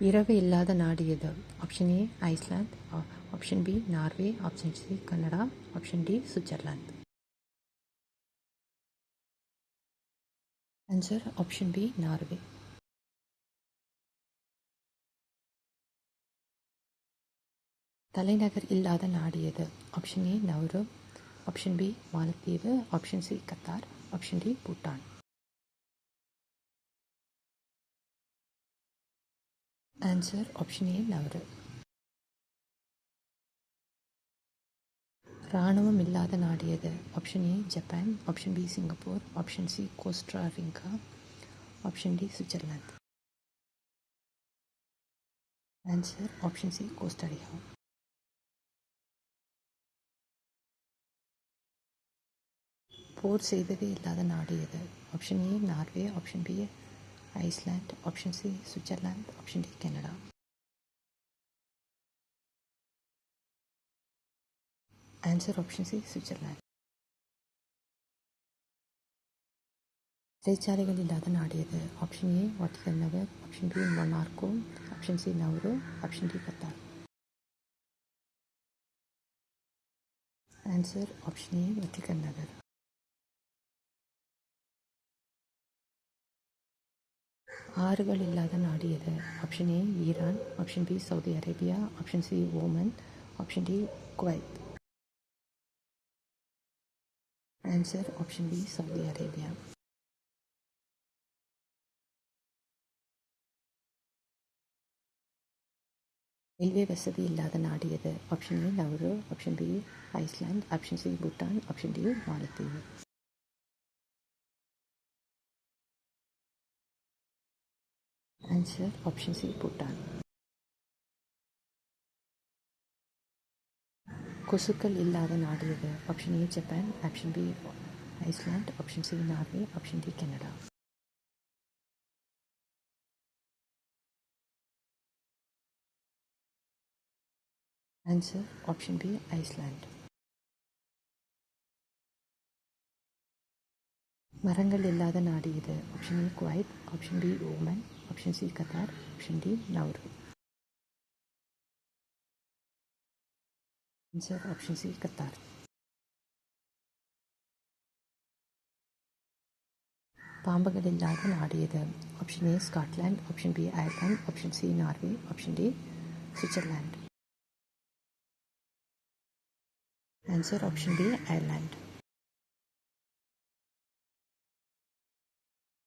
இரவு இல்லாத நாடு எது? Option A Iceland, option B Norway, option C Canada, option D Switzerland. Answer option B Norway. தலைநகர் இல்லாத நாடு எது? Option A Nauru, option B மாலத்தீவு, option C Qatar, option D Bhutan. Answer option A Nauru. இராணுவம் இல்லாத நாடு எது? Option A Japan, option B Singapore, option C Costa Rica, option D Switzerland. Answer option C Costa Rica. போர் செய்ததே இல்லாத நாடு எது? Option A Norway, option B Iceland, option C Switzerland, option D Canada. Answer option C Switzerland. சிறைச்சாலைகள் இல்லாத நாடு எது? Option A Vatican நகர், option B Monaco, option C Nauru, option D Qatar. Answer option A Vatican நகர். ஆறுகள் இல்லாத நாடு எது? Option A Iran, option B Saudi Arabia, option C Oman, option D Kuwait. Answer option B Saudi Arabia. Railway வசதி இல்லாத நாடு எது? Option A Nauru, option B Iceland, option C Bhutan, option D மாலத்தீவு. Answer option C Bhutan. கொசுக்கள் இல்லாத நாடு எது? Option A Japan, option B Iceland, option C Norway, option D Canada. Answer option B Iceland. மரங்கள் இல்லாத நாடு எது? Option A Kuwait, option B Oman, option C Qatar, option D Nauru. Answer option C Qatar. பாம்புகள் இல்லாத நாடு எது? Option A Scotland, option B Ireland, option C Norway, option D Switzerland. Answer option B Ireland.